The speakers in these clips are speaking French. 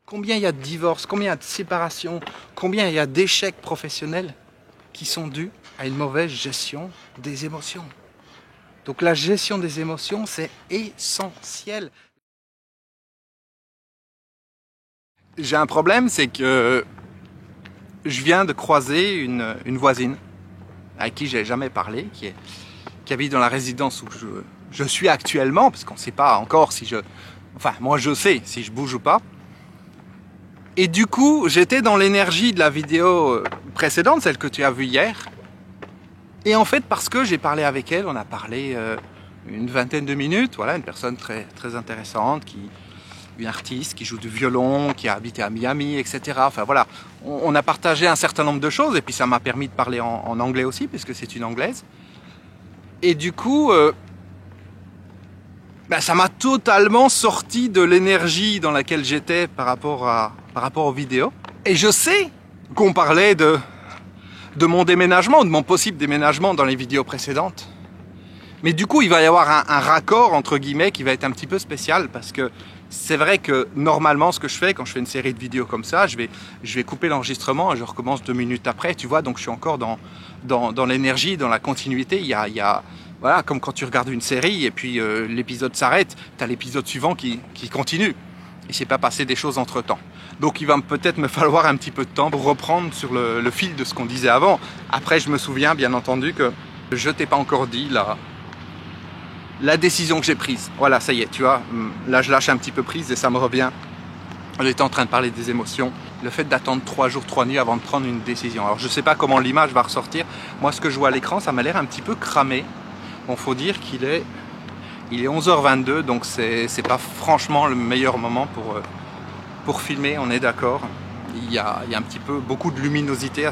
Combien il y a de divorces, combien il y a de séparations, combien il y a d'échecs professionnels qui sont dus à une mauvaise gestion des émotions. Donc la gestion des émotions, c'est essentiel. J'ai un problème, c'est que je viens de croiser une voisine avec qui j'ai jamais parlé, qui habite dans la résidence où je suis actuellement, parce qu'on ne sait pas encore si je... Enfin, moi je sais si je bouge ou pas. Et du coup, j'étais dans l'énergie de la vidéo précédente, celle que tu as vue hier. Et en fait, parce que j'ai parlé avec elle, on a parlé une vingtaine de minutes, voilà, une personne très, très intéressante, une artiste qui joue du violon, qui a habité à Miami, etc. Enfin voilà, on a partagé un certain nombre de choses, et puis ça m'a permis de parler en anglais aussi, puisque c'est une anglaise. Et du coup, ça m'a totalement sorti de l'énergie dans laquelle j'étais par rapport aux vidéos. Et je sais qu'on parlait de mon déménagement, de mon possible déménagement dans les vidéos précédentes. Mais du coup, il va y avoir un raccord, entre guillemets, qui va être un petit peu spécial, parce que c'est vrai que normalement, ce que je fais quand je fais une série de vidéos comme ça, je vais couper l'enregistrement et je recommence 2 minutes après, tu vois, donc je suis encore dans l'énergie, dans la continuité. Il y a voilà, comme quand tu regardes une série et puis l'épisode s'arrête, tu as l'épisode suivant qui continue. Il ne s'est pas passé des choses entre temps. Donc il va peut-être me falloir un petit peu de temps pour reprendre sur le fil de ce qu'on disait avant. Après, je me souviens bien entendu que je t'ai pas encore dit la décision que j'ai prise. Voilà, ça y est, tu vois, là je lâche un petit peu prise et ça me revient. J'étais en train de parler des émotions. Le fait d'attendre 3 jours, 3 nuits avant de prendre une décision. Alors je ne sais pas comment l'image va ressortir. Moi, ce que je vois à l'écran, ça m'a l'air un petit peu cramé. Bon, faut dire qu'il est 11h22, donc c'est pas franchement le meilleur moment pour filmer, on est d'accord. Il y a un petit peu beaucoup de luminosité à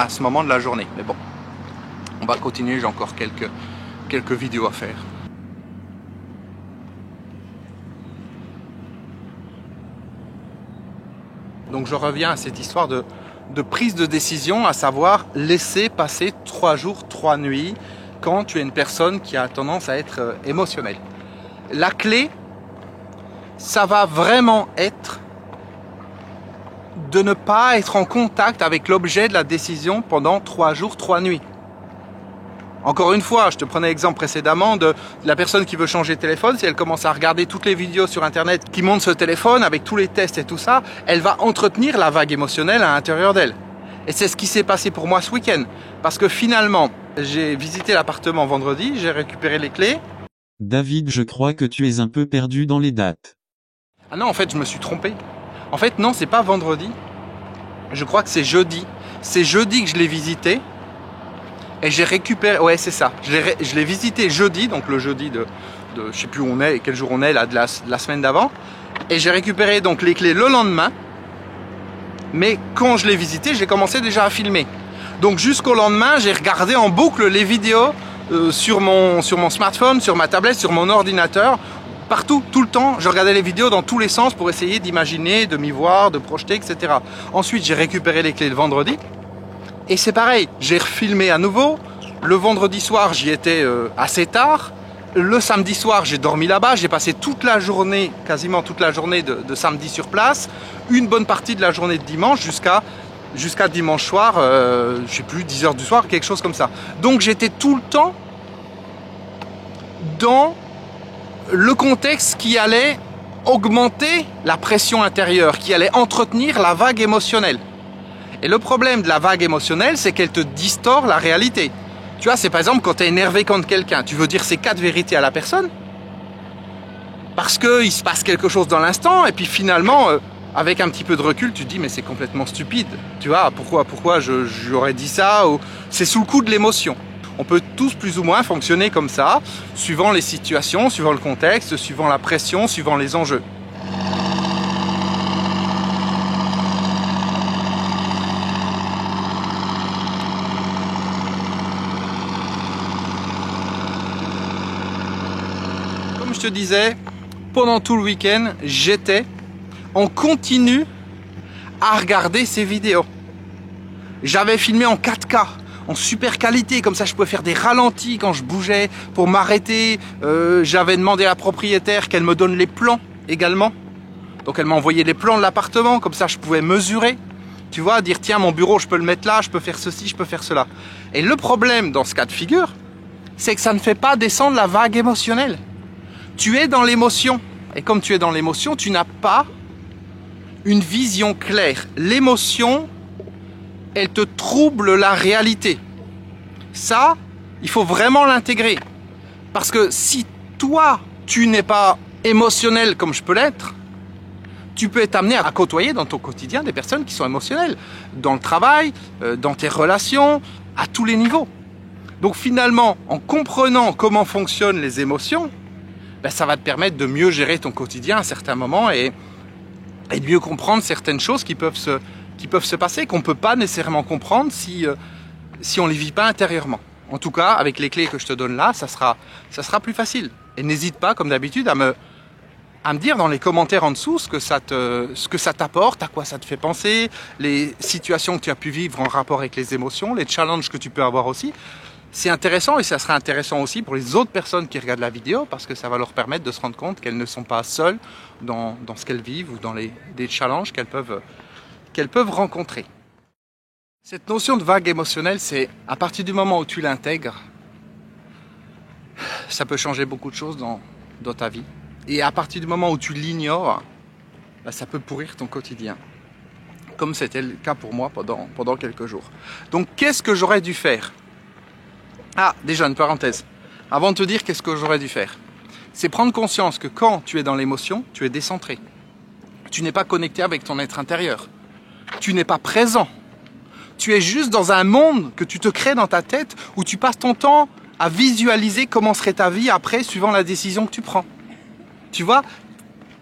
ce moment de la journée. Mais bon, on va continuer, j'ai encore quelques vidéos à faire. Donc je reviens à cette histoire de prise de décision, à savoir laisser passer 3 jours, 3 nuits quand tu es une personne qui a tendance à être émotionnelle. La clé, ça va vraiment être de ne pas être en contact avec l'objet de la décision pendant 3 jours, 3 nuits. Encore une fois, je te prenais l'exemple précédemment de la personne qui veut changer de téléphone. Si elle commence à regarder toutes les vidéos sur Internet qui montrent ce téléphone avec tous les tests et tout ça, elle va entretenir la vague émotionnelle à l'intérieur d'elle. Et c'est ce qui s'est passé pour moi ce week-end. Parce que finalement, j'ai visité l'appartement vendredi, j'ai récupéré les clés. David, je crois que tu es un peu perdu dans les dates. Ah non, en fait, je me suis trompé. En fait, non, c'est pas vendredi. Je crois que c'est jeudi. C'est jeudi que je l'ai visité. Et j'ai récupéré... Ouais, c'est ça. Je l'ai visité jeudi, donc le jeudi de... Je sais plus où on est et quel jour on est, là, de la semaine d'avant. Et j'ai récupéré donc les clés le lendemain. Mais quand je l'ai visité, j'ai commencé déjà à filmer. Donc jusqu'au lendemain, j'ai regardé en boucle les vidéos sur mon smartphone, sur ma tablette, sur mon ordinateur. Partout, tout le temps, je regardais les vidéos dans tous les sens pour essayer d'imaginer, de m'y voir, de projeter, etc. Ensuite, j'ai récupéré les clés le vendredi. Et c'est pareil, j'ai refilmé à nouveau. Le vendredi soir, j'y étais assez tard. Le samedi soir, j'ai dormi là-bas. J'ai passé toute la journée, quasiment toute la journée de samedi sur place. Une bonne partie de la journée de dimanche jusqu'à dimanche soir, je sais plus, 10h du soir, quelque chose comme ça. Donc j'étais tout le temps dans le contexte qui allait augmenter la pression intérieure, qui allait entretenir la vague émotionnelle. Et le problème de la vague émotionnelle, c'est qu'elle te distord la réalité. Tu vois, c'est par exemple quand tu es énervé contre quelqu'un, tu veux dire ces 4 vérités à la personne parce qu'il se passe quelque chose dans l'instant et puis finalement, avec un petit peu de recul, tu te dis mais c'est complètement stupide. Tu vois, pourquoi j'aurais dit ça ou... C'est sous le coup de l'émotion. On peut tous plus ou moins fonctionner comme ça, suivant les situations, suivant le contexte, suivant la pression, suivant les enjeux. Comme je te disais, pendant tout le week-end, j'étais en continu à regarder ces vidéos. J'avais filmé en 4K, en super qualité, comme ça je pouvais faire des ralentis quand je bougeais pour m'arrêter. J'avais demandé à la propriétaire qu'elle me donne les plans également Donc elle m'a envoyé les plans de l'appartement, comme ça je pouvais mesurer. Tu vois, dire tiens, mon bureau, je peux le mettre là, je peux faire ceci, je peux faire cela. Et le problème dans ce cas de figure, c'est que ça ne fait pas descendre la vague émotionnelle. Tu es dans l'émotion. Et comme tu es dans l'émotion, tu n'as pas une vision claire. L'émotion, elle te trouble la réalité. Ça, il faut vraiment l'intégrer. Parce que si toi, tu n'es pas émotionnel comme je peux l'être, tu peux être amené à côtoyer dans ton quotidien des personnes qui sont émotionnelles. Dans le travail, dans tes relations, à tous les niveaux. Donc finalement, en comprenant comment fonctionnent les émotions, ben, ça va te permettre de mieux gérer ton quotidien à certains moments et de mieux comprendre certaines choses qui peuvent se passer, qu'on ne peut pas nécessairement comprendre si on ne les vit pas intérieurement. En tout cas, avec les clés que je te donne là, ça sera plus facile. Et n'hésite pas, comme d'habitude, à me dire dans les commentaires en dessous ce que ça t'apporte, à quoi ça te fait penser, les situations que tu as pu vivre en rapport avec les émotions, les challenges que tu peux avoir aussi. C'est intéressant et ça sera intéressant aussi pour les autres personnes qui regardent la vidéo parce que ça va leur permettre de se rendre compte qu'elles ne sont pas seules dans ce qu'elles vivent ou dans des challenges qu'elles peuvent rencontrer. Cette notion de vague émotionnelle, c'est à partir du moment où tu l'intègres, ça peut changer beaucoup de choses dans ta vie. Et à partir du moment où tu l'ignores, bah, ça peut pourrir ton quotidien. Comme c'était le cas pour moi pendant quelques jours. Donc qu'est-ce que j'aurais dû faire ? Ah, déjà une parenthèse. Avant de te dire qu'est-ce que j'aurais dû faire, c'est prendre conscience que quand tu es dans l'émotion, tu es décentré. Tu n'es pas connecté avec ton être intérieur. Tu n'es pas présent. Tu es juste dans un monde que tu te crées dans ta tête où tu passes ton temps à visualiser comment serait ta vie après suivant la décision que tu prends. Tu vois ?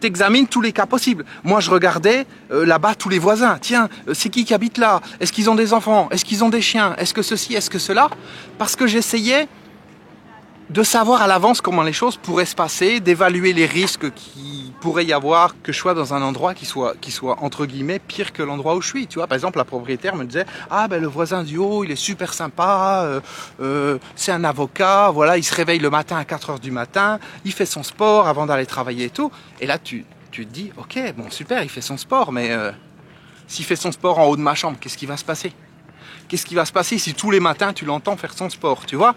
T'examines tous les cas possibles. Moi, je regardais là-bas tous les voisins. Tiens, c'est qui habite là ? Est-ce qu'ils ont des enfants ? Est-ce qu'ils ont des chiens ? Est-ce que ceci ? Est-ce que cela ? Parce que j'essayais de savoir à l'avance comment les choses pourraient se passer, d'évaluer les risques qui pourrait y avoir, que je sois dans un endroit qui soit entre guillemets pire que l'endroit où je suis. Tu vois, par exemple, la propriétaire me disait ah ben le voisin du haut, il est super sympa, c'est un avocat, voilà, il se réveille le matin à 4h du matin, il fait son sport avant d'aller travailler et tout. Et là tu te dis ok, bon super, il fait son sport, mais s'il fait son sport en haut de ma chambre, qu'est-ce qui va se passer ? Qu'est-ce qui va se passer si tous les matins tu l'entends faire son sport, tu vois ?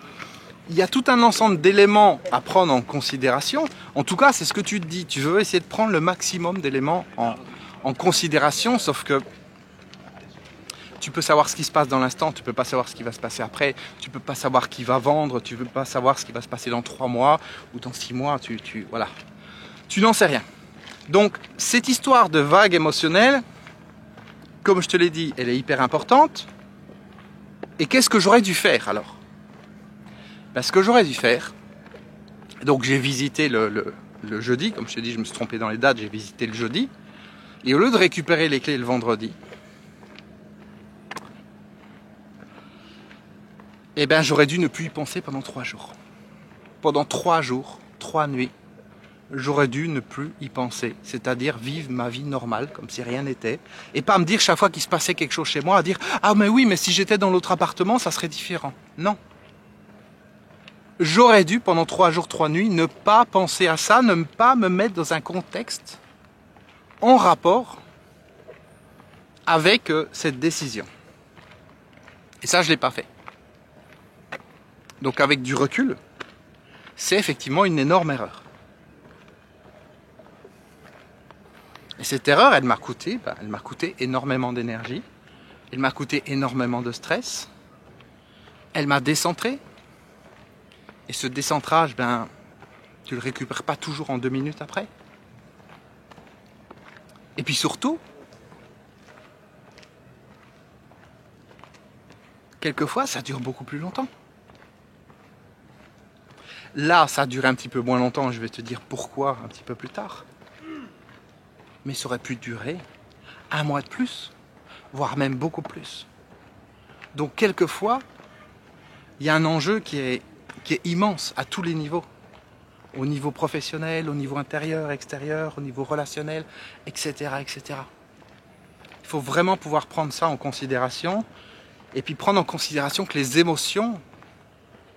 Il y a tout un ensemble d'éléments à prendre en considération. En tout cas, c'est ce que tu te dis. Tu veux essayer de prendre le maximum d'éléments en considération, sauf que tu peux savoir ce qui se passe dans l'instant, tu peux pas savoir ce qui va se passer après, tu peux pas savoir qui va vendre, tu peux pas savoir ce qui va se passer dans 3 mois ou dans 6 mois, voilà. Tu n'en sais rien. Donc, cette histoire de vague émotionnelle, comme je te l'ai dit, elle est hyper importante. Et qu'est-ce que j'aurais dû faire alors ? Ce que j'aurais dû faire, donc j'ai visité le jeudi, comme je te dis, je me suis trompé dans les dates, j'ai visité le jeudi, et au lieu de récupérer les clés le vendredi, eh ben j'aurais dû ne plus y penser pendant 3 jours. Pendant 3 jours, 3 nuits, j'aurais dû ne plus y penser, c'est-à-dire vivre ma vie normale, comme si rien n'était, et pas me dire chaque fois qu'il se passait quelque chose chez moi, à dire « Ah mais oui, mais si j'étais dans l'autre appartement, ça serait différent. » Non. J'aurais dû, pendant 3 jours, 3 nuits, ne pas penser à ça, ne pas me mettre dans un contexte en rapport avec cette décision. Et ça, je ne l'ai pas fait. Donc avec du recul, c'est effectivement une énorme erreur. Et cette erreur, elle m'a coûté énormément d'énergie, elle m'a coûté énormément de stress, elle m'a décentré. Et ce décentrage, tu le récupères pas toujours en 2 minutes après. Et puis surtout, quelquefois, ça dure beaucoup plus longtemps. Là, ça a duré un petit peu moins longtemps, je vais te dire pourquoi un petit peu plus tard. Mais ça aurait pu durer 1 mois de plus, voire même beaucoup plus. Donc quelquefois, il y a un enjeu qui est immense à tous les niveaux. Au niveau professionnel, au niveau intérieur, extérieur, au niveau relationnel, etc., etc. Il faut vraiment pouvoir prendre ça en considération et puis prendre en considération que les émotions,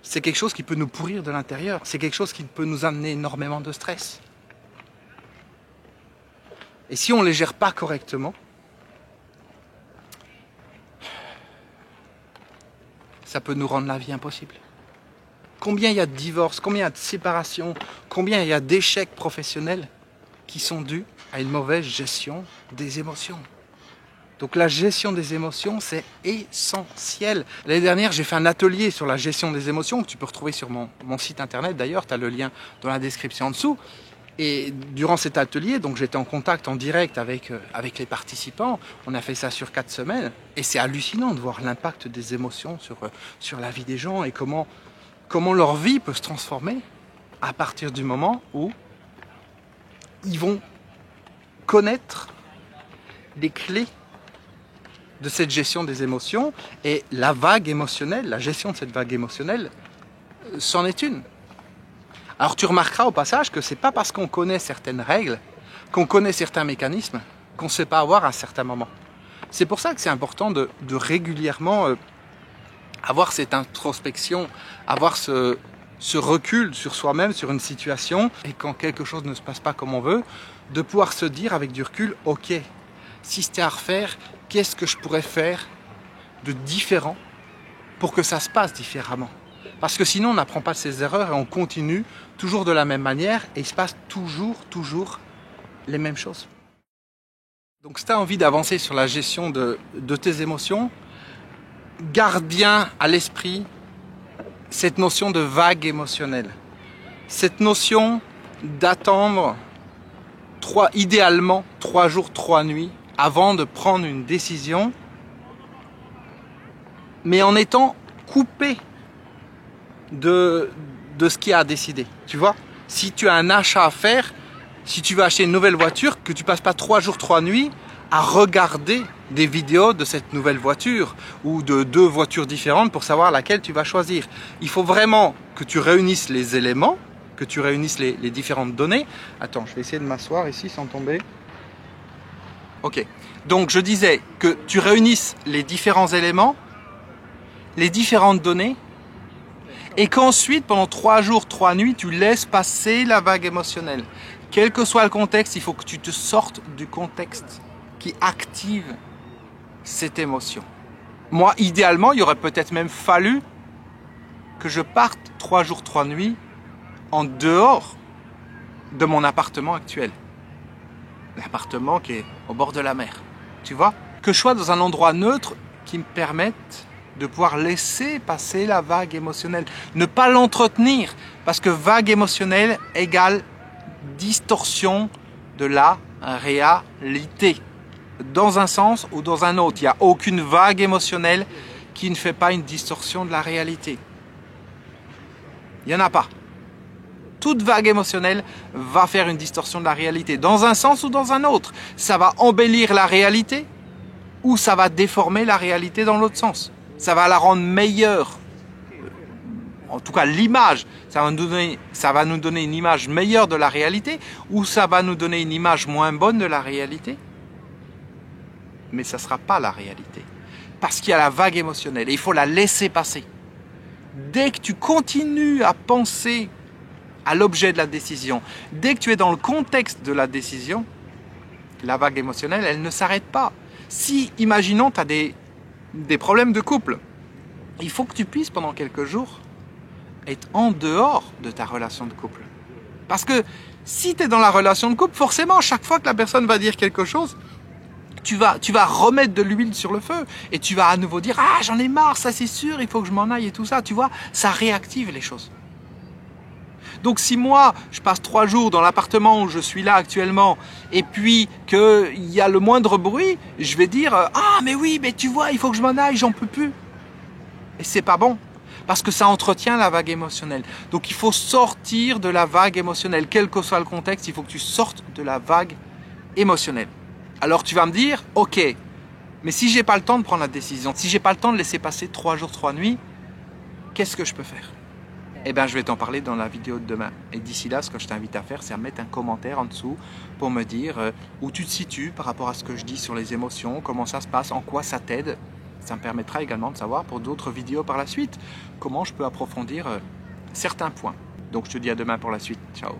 c'est quelque chose qui peut nous pourrir de l'intérieur. C'est quelque chose qui peut nous amener énormément de stress. Et si on ne les gère pas correctement, ça peut nous rendre la vie impossible. Combien il y a de divorces, combien il y a de séparations, combien il y a d'échecs professionnels qui sont dus à une mauvaise gestion des émotions. Donc la gestion des émotions, c'est essentiel. L'année dernière, j'ai fait un atelier sur la gestion des émotions que tu peux retrouver sur mon site internet. D'ailleurs, tu as le lien dans la description en dessous. Et durant cet atelier, donc j'étais en contact en direct avec les participants. On a fait ça sur 4 semaines. Et c'est hallucinant de voir l'impact des émotions sur la vie des gens et comment leur vie peut se transformer à partir du moment où ils vont connaître les clés de cette gestion des émotions, et la vague émotionnelle, la gestion de cette vague émotionnelle, c'en est une. Alors tu remarqueras au passage que c'est pas parce qu'on connaît certaines règles, qu'on connaît certains mécanismes, qu'on ne sait pas avoir à certains moments. C'est pour ça que c'est important de régulièrement avoir cette introspection, avoir ce recul sur soi-même, sur une situation, et quand quelque chose ne se passe pas comme on veut, de pouvoir se dire avec du recul, ok, si c'était à refaire, qu'est-ce que je pourrais faire de différent pour que ça se passe différemment? Parce que sinon, on n'apprend pas de ses erreurs et on continue toujours de la même manière et il se passe toujours les mêmes choses. Donc si tu as envie d'avancer sur la gestion de tes émotions, garde bien à l'esprit cette notion de vague émotionnelle. Cette notion d'attendre idéalement 3 jours, 3 nuits avant de prendre une décision, mais en étant coupé de ce qu'il y a à décider. Tu vois, si tu as un achat à faire, si tu veux acheter une nouvelle voiture, que tu passes pas 3 jours, 3 nuits à regarder des vidéos de cette nouvelle voiture ou de 2 voitures différentes pour savoir laquelle tu vas choisir. Il faut vraiment que tu réunisses les éléments, que tu réunisses les différentes données. Attends, je vais essayer de m'asseoir ici sans tomber. Ok, donc je disais que tu réunisses les différents éléments, les différentes données, et qu'ensuite, pendant 3 jours, 3 nuits, tu laisses passer la vague émotionnelle. Quel que soit le contexte, il faut que tu te sortes du contexte qui active cette émotion. Moi, idéalement, il aurait peut-être même fallu que je parte 3 jours, 3 nuits en dehors de mon appartement actuel. L'appartement qui est au bord de la mer, tu vois, que je sois dans un endroit neutre qui me permette de pouvoir laisser passer la vague émotionnelle, ne pas l'entretenir, parce que vague émotionnelle égale distorsion de la réalité, dans un sens ou dans un autre. Il n'y a aucune vague émotionnelle qui ne fait pas une distorsion de la réalité. Il n'y en a pas. Toute vague émotionnelle va faire une distorsion de la réalité, dans un sens ou dans un autre. Ça va embellir la réalité ou ça va déformer la réalité dans l'autre sens. Ça va la rendre meilleure. En tout cas, l'image, ça va nous donner une image meilleure de la réalité ou ça va nous donner une image moins bonne de la réalité. Mais ça ne sera pas la réalité. Parce qu'il y a la vague émotionnelle et il faut la laisser passer. Dès que tu continues à penser à l'objet de la décision, dès que tu es dans le contexte de la décision, la vague émotionnelle, elle ne s'arrête pas. Si, imaginons, tu as des problèmes de couple, il faut que tu puisses pendant quelques jours être en dehors de ta relation de couple. Parce que si tu es dans la relation de couple, forcément, chaque fois que la personne va dire quelque chose, tu vas remettre de l'huile sur le feu et tu vas à nouveau dire « Ah, j'en ai marre, ça c'est sûr, il faut que je m'en aille et tout ça. » Tu vois, ça réactive les choses. Donc si moi, je passe 3 jours dans l'appartement où je suis là actuellement et puis qu'il y a le moindre bruit, je vais dire « Ah, mais oui, mais tu vois, il faut que je m'en aille, j'en peux plus. » Et c'est pas bon. Parce que ça entretient la vague émotionnelle. Donc il faut sortir de la vague émotionnelle. Quel que soit le contexte, il faut que tu sortes de la vague émotionnelle. Alors tu vas me dire, ok, mais si j'ai pas le temps de prendre la décision, si j'ai pas le temps de laisser passer 3 jours, 3 nuits, qu'est-ce que je peux faire? Eh bien, je vais t'en parler dans la vidéo de demain. Et d'ici là, ce que je t'invite à faire, c'est à mettre un commentaire en dessous pour me dire où tu te situes par rapport à ce que je dis sur les émotions, comment ça se passe, en quoi ça t'aide. Ça me permettra également de savoir pour d'autres vidéos par la suite comment je peux approfondir certains points. Donc je te dis à demain pour la suite. Ciao.